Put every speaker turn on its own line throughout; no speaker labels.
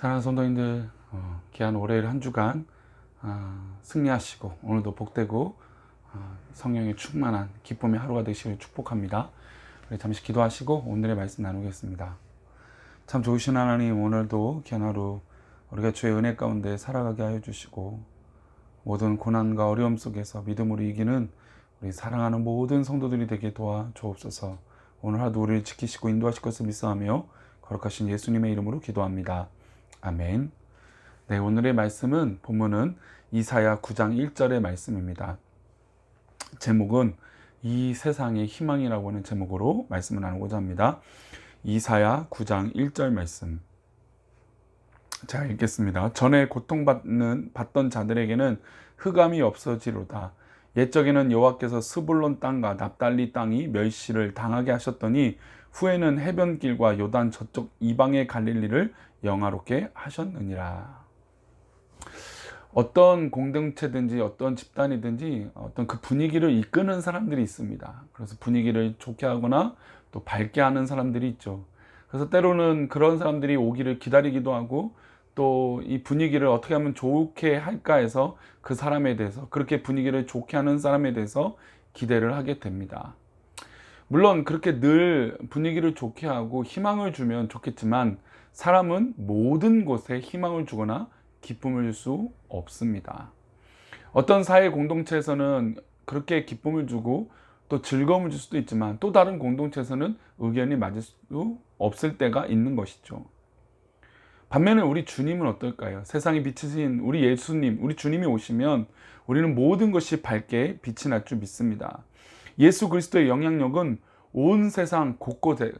사랑하는 성도님들, 귀한 월요일 한 주간 승리하시고 오늘도 복되고 성령의 충만한 기쁨의 하루가 되시길 축복합니다. 우리 잠시 기도하시고 오늘의 말씀 나누겠습니다. 참 좋으신 하나님, 오늘도 귀한 하루 우리가 주의 은혜 가운데 살아가게 하여 주시고 모든 고난과 어려움 속에서 믿음으로 이기는 우리 사랑하는 모든 성도들이 되게 도와 주옵소서. 오늘 하루 우리를 지키시고 인도하실 것을 믿사하며 거룩하신 예수님의 이름으로 기도합니다. 아멘. 네, 오늘의 말씀은 본문은 이사야 9장 1절의 말씀입니다. 제목은 이 세상의 희망이라고 하는 제목으로 말씀을 나누고자 합니다. 이사야 9장 1절 말씀. 자, 읽겠습니다. 전에 고통받던 자들에게는 흑암이 없어지로다. 옛적에는 여호와께서 스불론 땅과 납달리 땅이 멸시를 당하게 하셨더니 후에는 해변길과 요단 저쪽 이방의 갈릴리를 영화롭게 하셨느니라. 어떤 공동체든지 어떤 집단이든지 어떤 그 분위기를 이끄는 사람들이 있습니다. 그래서 분위기를 좋게 하거나 또 밝게 하는 사람들이 있죠. 그래서 때로는 그런 사람들이 오기를 기다리기도 하고 또 이 분위기를 어떻게 하면 좋게 할까 해서 그 사람에 대해서, 그렇게 분위기를 좋게 하는 사람에 대해서 기대를 하게 됩니다. 물론 그렇게 늘 분위기를 좋게 하고 희망을 주면 좋겠지만 사람은 모든 곳에 희망을 주거나 기쁨을 줄 수 없습니다. 어떤 사회 공동체에서는 그렇게 기쁨을 주고 또 즐거움을 줄 수도 있지만 또 다른 공동체에서는 의견이 맞을 수 없을 때가 있는 것이죠. 반면에 우리 주님은 어떨까요? 세상에 비치신 우리 예수님, 우리 주님이 오시면 우리는 모든 것이 밝게 빛이 날 줄 믿습니다. 예수 그리스도의 영향력은 온 세상 곳곳에,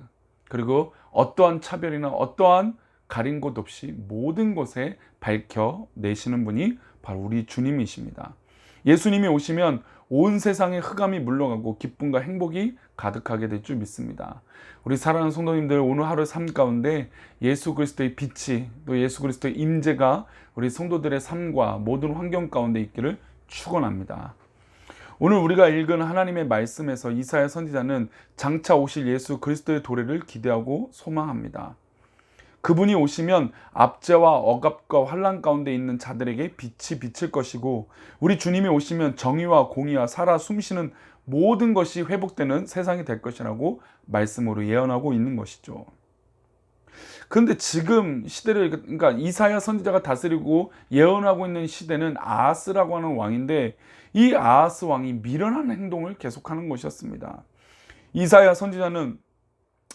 그리고 어떠한 차별이나 어떠한 가린 곳 없이 모든 곳에 밝혀내시는 분이 바로 우리 주님이십니다. 예수님이 오시면 온 세상의 흑암이 물러가고 기쁨과 행복이 가득하게 될 줄 믿습니다. 우리 사랑하는 성도님들, 오늘 하루 삶 가운데 예수 그리스도의 빛이, 또 예수 그리스도의 임재가 우리 성도들의 삶과 모든 환경 가운데 있기를 축원합니다. 오늘 우리가 읽은 하나님의 말씀에서 이사야 선지자는 장차 오실 예수 그리스도의 도래를 기대하고 소망합니다. 그분이 오시면 압제와 억압과 환난 가운데 있는 자들에게 빛이 비칠 것이고, 우리 주님이 오시면 정의와 공의와 살아 숨쉬는 모든 것이 회복되는 세상이 될 것이라고 말씀으로 예언하고 있는 것이죠. 그런데 지금 시대를, 그러니까 이사야 선지자가 다스리고 예언하고 있는 시대는 아하스라고 하는 왕인데, 이 아하스 왕이 미련한 행동을 계속하는 것이었습니다. 이사야 선지자는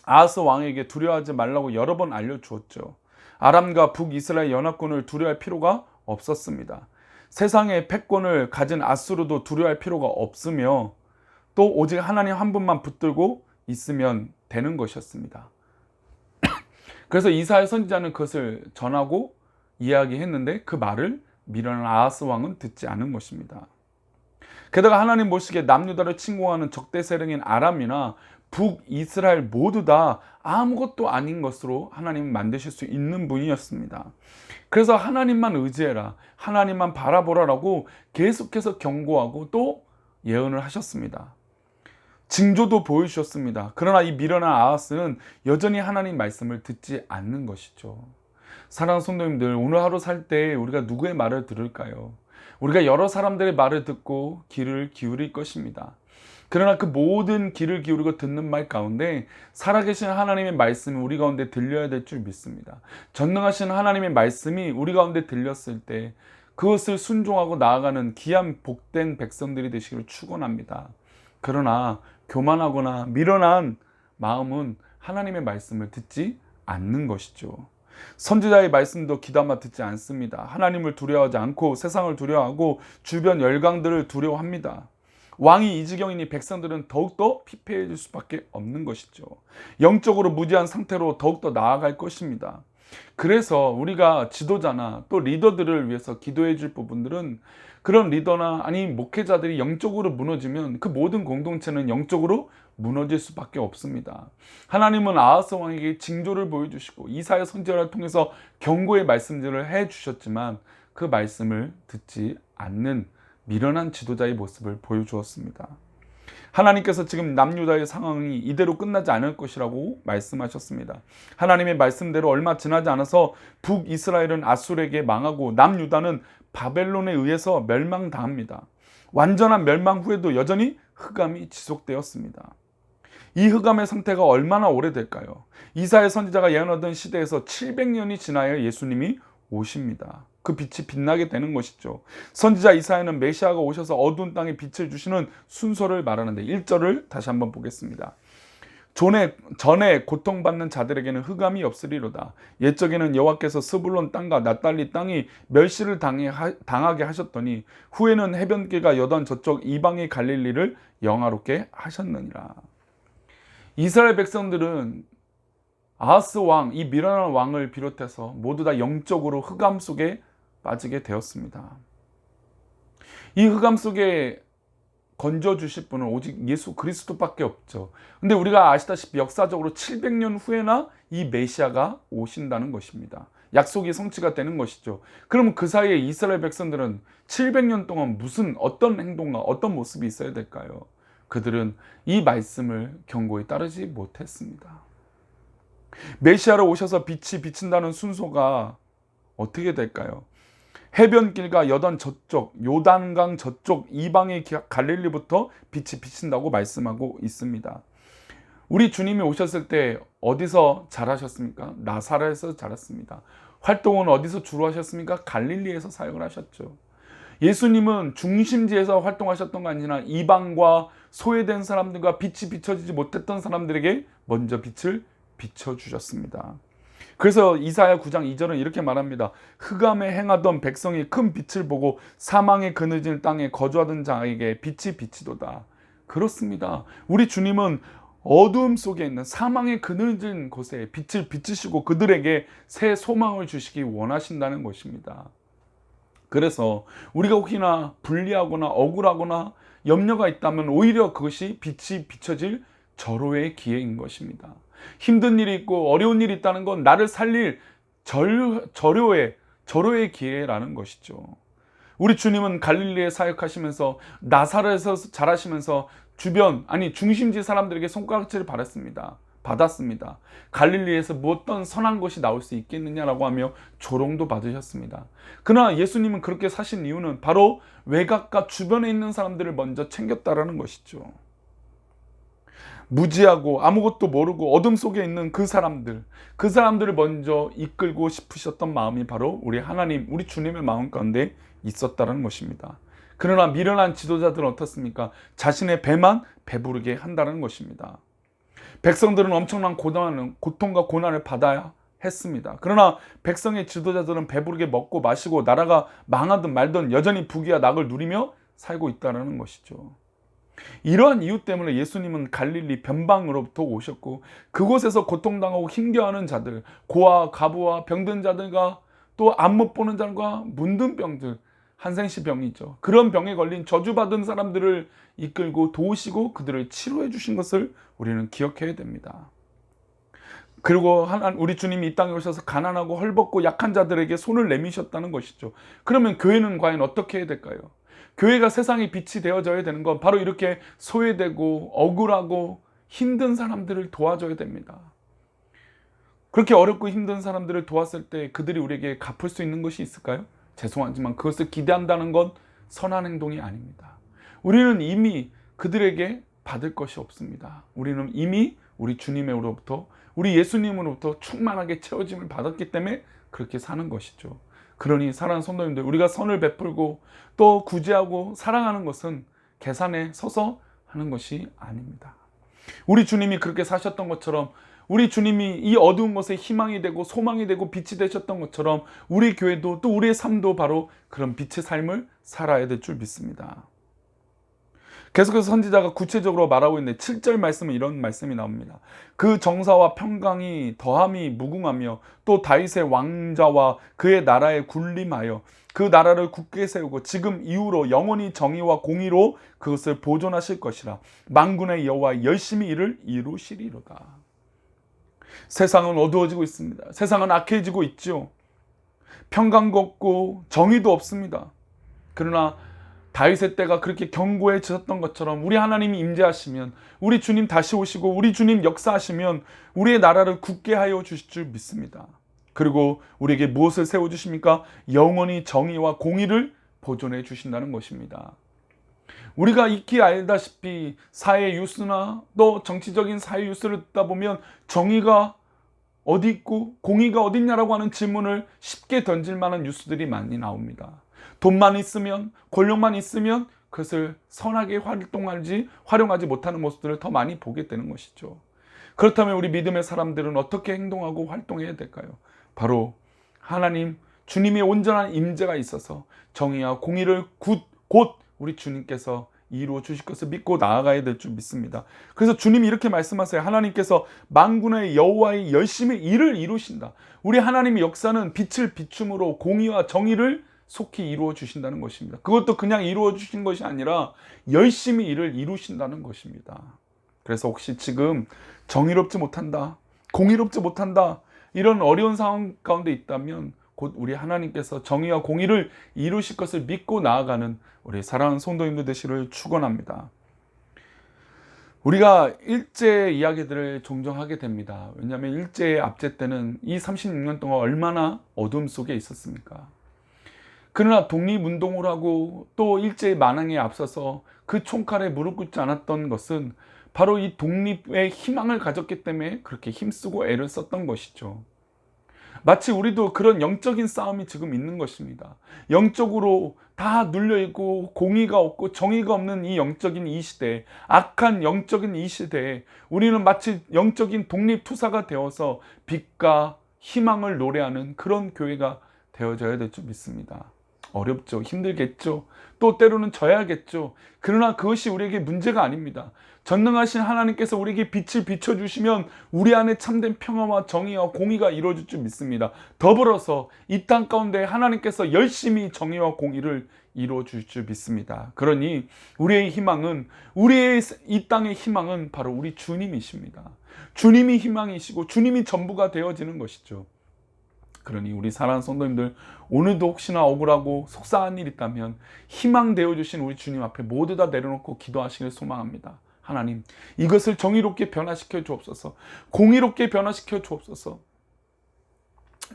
아하스 왕에게 두려워하지 말라고 여러 번 알려주었죠. 아람과 북이스라엘 연합군을 두려워할 필요가 없었습니다. 세상의 패권을 가진 아수르도 두려워할 필요가 없으며 또 오직 하나님 한 분만 붙들고 있으면 되는 것이었습니다. 그래서 이사야 선지자는 그것을 전하고 이야기했는데 그 말을 미련한 아하스 왕은 듣지 않은 것입니다. 게다가 하나님 보시기에 남유다를 침공하는 적대 세력인 아람이나 북이스라엘 모두 다 아무것도 아닌 것으로 하나님은 만드실 수 있는 분이었습니다. 그래서 하나님만 의지해라, 하나님만 바라보라라고 계속해서 경고하고 또 예언을 하셨습니다. 징조도 보여주셨습니다. 그러나 이 미련한 아하스는 여전히 하나님 말씀을 듣지 않는 것이죠. 사랑하는 성도님들, 오늘 하루 살 때 우리가 누구의 말을 들을까요? 우리가 여러 사람들의 말을 듣고 귀를 기울일 것입니다. 그러나 그 모든 귀를 기울이고 듣는 말 가운데 살아계신 하나님의 말씀이 우리 가운데 들려야 될 줄 믿습니다. 전능하신 하나님의 말씀이 우리 가운데 들렸을 때 그것을 순종하고 나아가는 귀한 복된 백성들이 되시기를 축원합니다. 그러나 교만하거나 미련한 마음은 하나님의 말씀을 듣지 않는 것이죠. 선지자의 말씀도 귀담아 듣지 않습니다. 하나님을 두려워하지 않고 세상을 두려워하고 주변 열강들을 두려워합니다. 왕이 이 지경이니 백성들은 더욱더 피폐해질 수밖에 없는 것이죠. 영적으로 무지한 상태로 더욱더 나아갈 것입니다. 그래서 우리가 지도자나 또 리더들을 위해서 기도해 줄 부분들은, 그런 리더나 아니 목회자들이 영적으로 무너지면 그 모든 공동체는 영적으로 무너질 수밖에 없습니다. 하나님은 아하스 왕에게 징조를 보여주시고 이사야 선지자를 통해서 경고의 말씀들을 해주셨지만 그 말씀을 듣지 않는 미련한 지도자의 모습을 보여주었습니다. 하나님께서 지금 남유다의 상황이 이대로 끝나지 않을 것이라고 말씀하셨습니다. 하나님의 말씀대로 얼마 지나지 않아서 북이스라엘은 아수르에게 망하고 남유다는 바벨론에 의해서 멸망당합니다. 완전한 멸망 후에도 여전히 흑암이 지속되었습니다. 이 흑암의 상태가 얼마나 오래될까요? 이사야 선지자가 예언하던 시대에서 700년이 지나야 예수님이 오십니다. 그 빛이 빛나게 되는 것이죠. 선지자 이사야는 메시아가 오셔서 어두운 땅에 빛을 주시는 순서를 말하는데 1절을 다시 한번 보겠습니다. 전에 고통받는 자들에게는 흑암이 없으리로다. 옛적에는 여호와께서 스불론 땅과 납달리 땅이 멸시를 당하게 하셨더니 후에는 해변길과 여단 저쪽 이방의 갈릴리를 영화롭게 하셨느니라. 이스라엘 백성들은 아하스 왕, 이 미련한 왕을 비롯해서 모두 다 영적으로 흑암 속에 빠지게 되었습니다. 이 흑암 속에 건져주실 분은 오직 예수 그리스도밖에 없죠. 근데 우리가 아시다시피 역사적으로 700년 후에나 이 메시아가 오신다는 것입니다. 약속이 성취가 되는 것이죠. 그럼 그 사이에 이스라엘 백성들은 700년 동안 어떤 행동과 어떤 모습이 있어야 될까요? 그들은 이 말씀을 견고히 따르지 못했습니다. 메시아로 오셔서 빛이 비친다는 순서가 어떻게 될까요? 해변길과 여단 저쪽, 요단강 저쪽 이방의 갈릴리부터 빛이 비친다고 말씀하고 있습니다. 우리 주님이 오셨을 때 어디서 자라셨습니까? 나사렛에서 자랐습니다. 활동은 어디서 주로 하셨습니까? 갈릴리에서 사역을 하셨죠. 예수님은 중심지에서 활동하셨던 거 아니라 이방과 소외된 사람들과 빛이 비춰지지 못했던 사람들에게 먼저 빛을 비춰주셨습니다. 그래서 이사야 9장 2절은 이렇게 말합니다. 흑암에 행하던 백성이 큰 빛을 보고 사망의 그늘진 땅에 거주하던 자에게 빛이 비치도다. 그렇습니다. 우리 주님은 어두움 속에 있는 사망의 그늘진 곳에 빛을 비추시고 그들에게 새 소망을 주시기 원하신다는 것입니다. 그래서 우리가 혹시나 불리하거나 억울하거나 염려가 있다면 오히려 그것이 빛이 비춰질 절호의 기회인 것입니다. 힘든 일이 있고 어려운 일이 있다는 건 나를 살릴 절호의 기회라는 것이죠. 우리 주님은 갈릴리에 사역하시면서 나사렛에서 자라시면서 중심지 사람들에게 손가락질을 받았습니다. 갈릴리에서 어떤 선한 것이 나올 수 있겠느냐라고 하며 조롱도 받으셨습니다. 그러나 예수님은 그렇게 사신 이유는 바로 외곽과 주변에 있는 사람들을 먼저 챙겼다라는 것이죠. 무지하고 아무것도 모르고 어둠 속에 있는 그 사람들을 먼저 이끌고 싶으셨던 마음이 바로 우리 하나님, 우리 주님의 마음 가운데 있었다는 것입니다. 그러나 미련한 지도자들은 어떻습니까? 자신의 배만 배부르게 한다는 것입니다. 백성들은 엄청난 고통과 고난을 받아야 했습니다. 그러나 백성의 지도자들은 배부르게 먹고 마시고 나라가 망하든 말든 여전히 부귀와 낙을 누리며 살고 있다는 것이죠. 이러한 이유 때문에 예수님은 갈릴리 변방으로부터 오셨고 그곳에서 고통당하고 힘겨워하는 자들, 고아, 가부와 병든 자들과 또 안 못 보는 자들과 문든 병들, 한생시 병이죠. 그런 병에 걸린 저주받은 사람들을 이끌고 도우시고 그들을 치료해 주신 것을 우리는 기억해야 됩니다. 그리고 우리 주님이 이 땅에 오셔서 가난하고 헐벗고 약한 자들에게 손을 내미셨다는 것이죠. 그러면 교회는 과연 어떻게 해야 될까요? 교회가 세상의 빛이 되어져야 되는 건 바로 이렇게 소외되고 억울하고 힘든 사람들을 도와줘야 됩니다. 그렇게 어렵고 힘든 사람들을 도왔을 때 그들이 우리에게 갚을 수 있는 것이 있을까요? 죄송하지만 그것을 기대한다는 건 선한 행동이 아닙니다. 우리는 이미 그들에게 받을 것이 없습니다. 우리는 이미 우리 주님으로부터, 우리 예수님으로부터 충만하게 채워짐을 받았기 때문에 그렇게 사는 것이죠. 그러니 사랑하는 성도님들, 우리가 선을 베풀고 또 구제하고 사랑하는 것은 계산에 서서 하는 것이 아닙니다. 우리 주님이 그렇게 사셨던 것처럼, 우리 주님이 이 어두운 것에 희망이 되고 소망이 되고 빛이 되셨던 것처럼 우리 교회도 또 우리의 삶도 바로 그런 빛의 삶을 살아야 될 줄 믿습니다. 계속해서 선지자가 구체적으로 말하고 있는데 7절 말씀은 이런 말씀이 나옵니다. 그 정사와 평강이 더함이 무궁하며 또 다윗의 왕자와 그의 나라에 군림하여 그 나라를 굳게 세우고 지금 이후로 영원히 정의와 공의로 그것을 보존하실 것이라. 만군의 여호와 열심히 이를 이루시리로다. 세상은 어두워지고 있습니다. 세상은 악해지고 있죠. 평강도 없고 정의도 없습니다. 그러나 다윗의 때가 그렇게 견고해졌던 것처럼 우리 하나님이 임재하시면, 우리 주님 다시 오시고 우리 주님 역사하시면 우리의 나라를 굳게 하여 주실 줄 믿습니다. 그리고 우리에게 무엇을 세워주십니까? 영원히 정의와 공의를 보존해 주신다는 것입니다. 우리가 익히 알다시피 사회 뉴스나 또 정치적인 사회 뉴스를 듣다 보면 정의가 어디 있고 공의가 어디 있냐라고 하는 질문을 쉽게 던질 만한 뉴스들이 많이 나옵니다. 돈만 있으면, 권력만 있으면 그것을 선하게 활용하지 못하는 모습들을 더 많이 보게 되는 것이죠. 그렇다면 우리 믿음의 사람들은 어떻게 행동하고 활동해야 될까요? 바로 하나님, 주님의 온전한 임재가 있어서 정의와 공의를 곧 우리 주님께서 이루어 주실 것을 믿고 나아가야 될 줄 믿습니다. 그래서 주님이 이렇게 말씀하세요. 하나님께서 만군의 여호와의 열심히 일을 이루신다. 우리 하나님의 역사는 빛을 비춤으로 공의와 정의를 속히 이루어 주신다는 것입니다. 그것도 그냥 이루어 주신 것이 아니라 열심히 일을 이루신다는 것입니다. 그래서 혹시 지금 정의롭지 못한다, 공의롭지 못한다, 이런 어려운 상황 가운데 있다면 곧 우리 하나님께서 정의와 공의를 이루실 것을 믿고 나아가는 우리 사랑하는 성도님들 되시기를 축원합니다. 우리가 일제 이야기들을 종종 하게 됩니다. 왜냐하면 일제의 압제 때는 이 36년 동안 얼마나 어둠 속에 있었습니까? 그러나 독립운동을 하고 또 일제의 만행에 앞서서 그 총칼에 무릎 꿇지 않았던 것은 바로 이 독립의 희망을 가졌기 때문에 그렇게 힘쓰고 애를 썼던 것이죠. 마치 우리도 그런 영적인 싸움이 지금 있는 것입니다. 영적으로 다 눌려있고 공의가 없고 정의가 없는 이 영적인 이 시대에, 악한 영적인 이 시대에 우리는 마치 영적인 독립투사가 되어서 빛과 희망을 노래하는 그런 교회가 되어져야 될 줄 믿습니다. 어렵죠. 힘들겠죠. 또 때로는 져야겠죠. 그러나 그것이 우리에게 문제가 아닙니다. 전능하신 하나님께서 우리에게 빛을 비춰주시면 우리 안에 참된 평화와 정의와 공의가 이루어질 줄 믿습니다. 더불어서 이 땅 가운데 하나님께서 열심히 정의와 공의를 이루어 주실 줄 믿습니다. 그러니 우리의 희망은, 우리의 이 땅의 희망은 바로 우리 주님이십니다. 주님이 희망이시고 주님이 전부가 되어지는 것이죠. 그러니 우리 사랑하는 성도님들, 오늘도 혹시나 억울하고 속상한 일 있다면 희망 되어주신 우리 주님 앞에 모두 다 내려놓고 기도하시길 소망합니다. 하나님, 이것을 정의롭게 변화시켜 주옵소서, 공의롭게 변화시켜 주옵소서.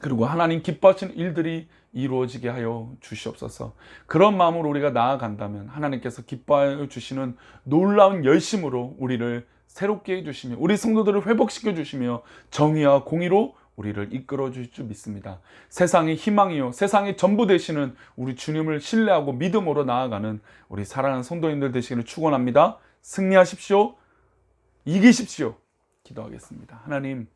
그리고 하나님 기뻐하시는 일들이 이루어지게 하여 주시옵소서. 그런 마음으로 우리가 나아간다면 하나님께서 기뻐하여 주시는 놀라운 열심으로 우리를 새롭게 해주시며 우리 성도들을 회복시켜 주시며 정의와 공의로 우리를 이끌어 주실 줄 믿습니다. 세상의 희망이요, 세상의 전부 되시는 우리 주님을 신뢰하고 믿음으로 나아가는 우리 사랑하는 성도님들 되시기를 축원합니다. 승리하십시오. 이기십시오. 기도하겠습니다. 하나님,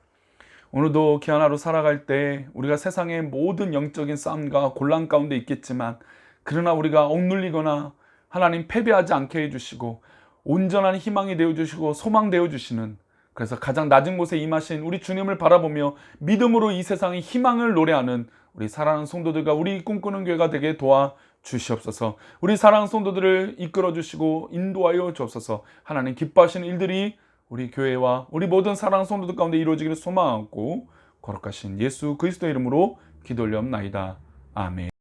오늘도 귀한 하루 살아갈 때 우리가 세상의 모든 영적인 싸움과 곤란 가운데 있겠지만, 그러나 우리가 억눌리거나 하나님 패배하지 않게 해주시고 온전한 희망이 되어주시고 소망 되어주시는, 그래서 가장 낮은 곳에 임하신 우리 주님을 바라보며 믿음으로 이 세상의 희망을 노래하는 우리 사랑하는 성도들과 우리 꿈꾸는 교회가 되게 도와 주시옵소서. 우리 사랑하는 성도들을 이끌어 주시고 인도하여 주옵소서. 하나님 기뻐하시는 일들이 우리 교회와 우리 모든 사랑하는 성도들 가운데 이루어지기를 소망하고 거룩하신 예수 그리스도의 이름으로 기도 올려옵나이다. 아멘.